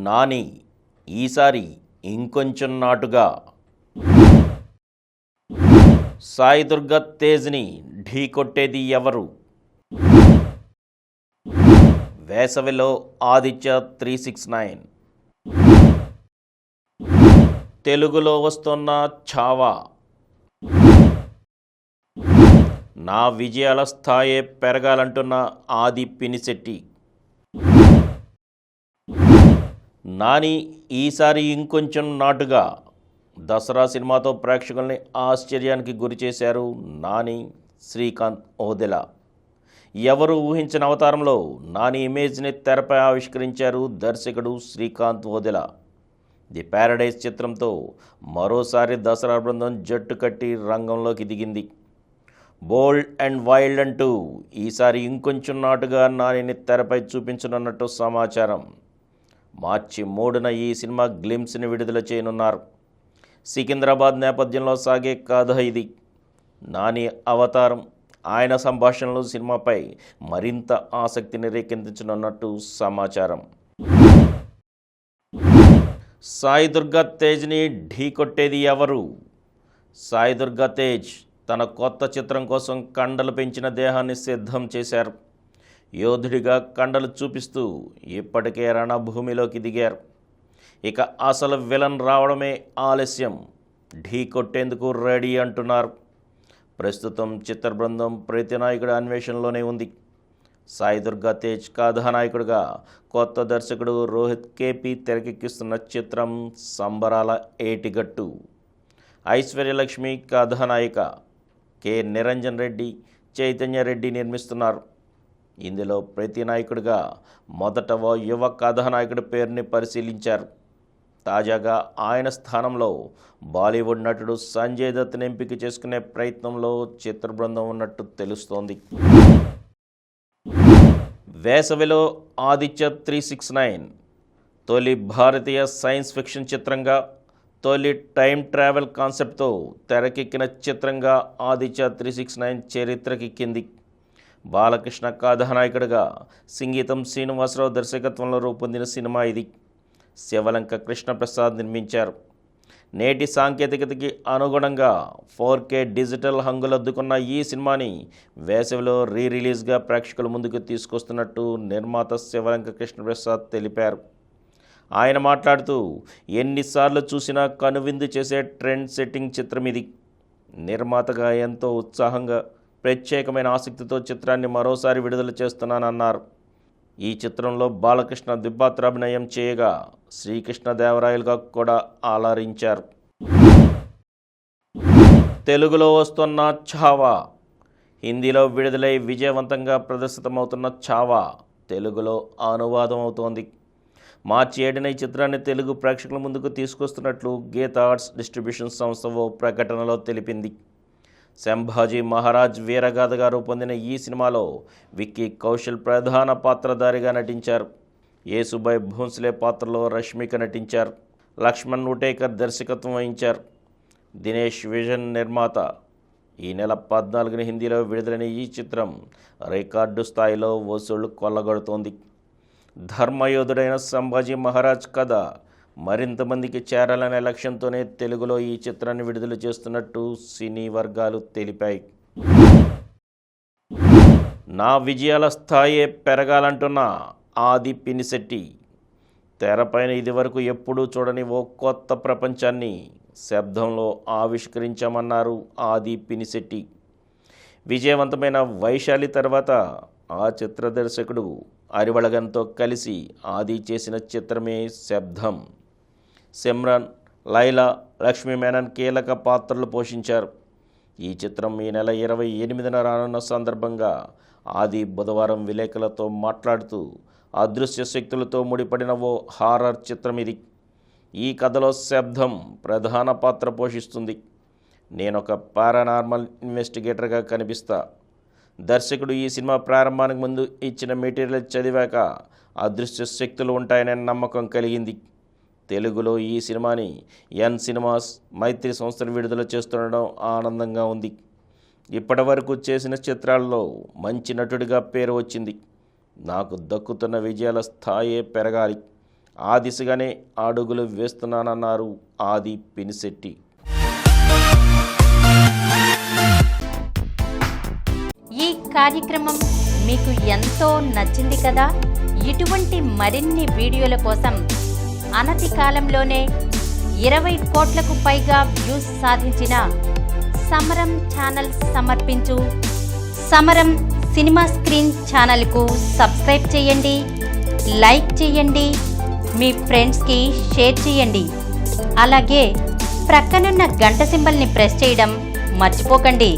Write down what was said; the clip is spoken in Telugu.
నాని ఈసారి ఇంకొంచెం నాటుగా సాయి దుర్గా తేజ్ని ఢీకొట్టేది ఎవరు? వేసవిలో ఆదిత్య 369 తెలుగులో వస్తున్న ఛావా నా విజయాల స్థాయే పెరగాలంటున్న ఆది పినిశెట్టి. నాని ఈసారి ఇంకొంచెం నాటుగా దసరా సినిమాతో ప్రేక్షకుల్ని ఆశ్చర్యానికి గురి చేశారు నాని, శ్రీకాంత్ ఓదెల. ఎవరు ఊహించిన అవతారంలో నాని ఇమేజ్ని తెరపై ఆవిష్కరించారు దర్శకుడు శ్రీకాంత్ ఓదెల. ది ప్యారడైజ్ చిత్రంతో మరోసారి దసరా బృందం జట్టు కట్టి రంగంలోకి దిగింది. బోల్డ్ అండ్ వైల్డ్ అంటూ ఈసారి ఇంకొంచెం నాటుగా నానిని తెరపై చూపించనున్నట్టు సమాచారం. మార్చి 3న ఈ సినిమా గ్లిమ్స్ని విడుదల చేయనున్నారు. సికింద్రాబాద్ నేపథ్యంలో సాగే కథ ఇది. నాని అవతారం, ఆయన సంభాషణలు సినిమాపై మరింత ఆసక్తిని రేకెత్తించనున్నట్టు సమాచారం. సాయి దుర్గా తేజ్ని ఢీకొట్టేది ఎవరు? సాయి దుర్గా తేజ్ తన కొత్త చిత్రం కోసం కండలు పెంచిన దేహాన్ని సిద్ధం చేశారు. యోధుడిగా కండలు చూపిస్తూ ఇప్పటికే రణభూమిలోకి దిగారు. ఇక అసలు విలన్ రావడమే ఆలస్యం, ఢీ కొట్టేందుకు రెడీ అంటున్నారు. ప్రస్తుతం చిత్ర బృందం ప్రతినాయకుడి అన్వేషణలోనే ఉంది. సాయి దుర్గా తేజ్ కథానాయకుడిగా కొత్త దర్శకుడు రోహిత్ కేపీ తెరకెక్కిస్తున్న చిత్రం సంబరాల ఏటిగట్టు. ఐశ్వర్యలక్ష్మి కథానాయిక, కె నిరంజన్ రెడ్డి, చైతన్య రెడ్డి నిర్మిస్తున్నారు. ఇందులో ప్రతినాయకుడిగా మొదట ఓ యువ కథానాయకుడి పేరుని పరిశీలించారు. తాజాగా ఆయన స్థానంలో బాలీవుడ్ నటుడు సంజయ్ దత్ని ఎంపిక చేసుకునే ప్రయత్నంలో చిత్ర బృందం ఉన్నట్టు తెలుస్తోంది. వేసవిలో ఆదిత్య 369 తొలి భారతీయ సైన్స్ ఫిక్షన్ చిత్రంగా, తొలి టైం ట్రావెల్ కాన్సెప్ట్తో తెరకెక్కిన చిత్రంగా ఆదిత్య 369 చరిత్రకెక్కింది. బాలకృష్ణ కథానాయకుడిగా సంగీతం శ్రీనివాసరావు దర్శకత్వంలో రూపొందిన సినిమా ఇది. శివలంక కృష్ణప్రసాద్ నిర్మించారు. నేటి సాంకేతికతకి అనుగుణంగా 4K డిజిటల్ హంగులద్దుకున్న ఈ సినిమాని వేసవిలో రిలీజ్గా ప్రేక్షకుల ముందుకు తీసుకొస్తున్నట్టు నిర్మాత శివలంక కృష్ణప్రసాద్ తెలిపారు. ఆయన మాట్లాడుతూ, ఎన్నిసార్లు చూసినా కనువిందు చేసే ట్రెండ్ సెట్టింగ్ చిత్రం ఇది. నిర్మాతగా ఎంతో ఉత్సాహంగా, ప్రత్యేకమైన ఆసక్తితో చిత్రాన్ని మరోసారి విడుదల చేస్తున్నానన్నారు. ఈ చిత్రంలో బాలకృష్ణ దిబ్బాత్రాభినయం చేయగా శ్రీకృష్ణదేవరాయలుగా కూడా ఆలరించారు. తెలుగులో వస్తున్న ఛావా. హిందీలో విడుదలై విజయవంతంగా ప్రదర్శితమవుతున్న ఛావా తెలుగులో అనువాదం అవుతోంది. మార్చి 7న ఈ చిత్రాన్ని తెలుగు ప్రేక్షకుల ముందుకు తీసుకొస్తున్నట్లు గీత ఆర్ట్స్ డిస్ట్రిబ్యూషన్ సంస్థ ఓ ప్రకటనలో తెలిపింది. సంభాజీ మహారాజ్ వీరగాథగా రూపొందిన ఈ సినిమాలో విక్కీ కౌశల్ ప్రధాన పాత్రధారిగా నటించారు. యేసుబాయ్ భోన్స్లే పాత్రలో రష్మిక నటించారు. లక్ష్మణ్ ఉటేకర్ దర్శకత్వం వహించారు. దినేష్ విజన్ నిర్మాత. ఈ నెల 14న హిందీలో విడుదలైన ఈ చిత్రం రికార్డు స్థాయిలో వసూళ్లు కొల్లగొడుతోంది. ధర్మయోధుడైన సంభాజీ మహారాజ్ కథ మరింత మందికి చేరాలనే లక్ష్యంతోనే తెలుగులో ఈ చిత్రాన్ని విడుదల చేస్తున్నట్టు సినీ వర్గాలు తెలిపాయి. నా విజయాల స్థాయే పెరగాలంటున్న ఆది పినిశెట్టి. తెరపైన ఇదివరకు ఎప్పుడూ చూడని ఓ కొత్త ప్రపంచాన్ని శబ్దంలో ఆవిష్కరించామన్నారు ఆది పినిశెట్టి. విజయవంతమైన వైశాలి తర్వాత ఆ చిత్ర దర్శకుడు అరివళగన్తో కలిసి ఆది చేసిన చిత్రమే శబ్దం. సిమ్రన్, లైలా, లక్ష్మీ మేనన్ కీలక పాత్రలు పోషించారు. ఈ చిత్రం ఈ నెల 28న రానున్న సందర్భంగా ఆది బుధవారం విలేకరులతో మాట్లాడుతూ, అదృశ్య శక్తులతో ముడిపడిన ఓ హారర్ చిత్రం ఇది. ఈ కథలో శబ్దం ప్రధాన పాత్ర పోషిస్తుంది. నేనొక పారానార్మల్ ఇన్వెస్టిగేటర్గా కనిపిస్తా. దర్శకుడు ఈ సినిమా ప్రారంభానికి ముందు ఇచ్చిన మెటీరియల్ చదివాక అదృశ్య శక్తులు ఉంటాయనే నమ్మకం కలిగింది. తెలుగులో ఈ సినిమాని ఎన్ సినిమాస్, మైత్రి సంస్థలు విడుదల చేస్తుండడం ఆనందంగా ఉంది. ఇప్పటి వరకు చేసిన చిత్రాల్లో మంచి నటుడిగా పేరు వచ్చింది. నాకు దక్కుతున్న విజయాల స్థాయే పెరగాలి. ఆ దిశగానే అడుగులు వేస్తున్నానన్నారు ఆది పినిశెట్టి. ఈ కార్యక్రమం మీకు ఎంతో నచ్చింది కదా. ఇటువంటి మరిన్ని వీడియోల కోసం అనతి కాలంలోనే 20 కోట్లకు పైగా వ్యూస్ సాధించిన సమరం ఛానల్ సమర్పించు సమరం సినిమా స్క్రీన్ ఛానల్కు సబ్స్క్రైబ్ చేయండి, లైక్ చేయండి, మీ ఫ్రెండ్స్కి షేర్ చేయండి. అలాగే ప్రక్కనున్న గంట సింబల్ని ప్రెస్ చేయడం మర్చిపోకండి.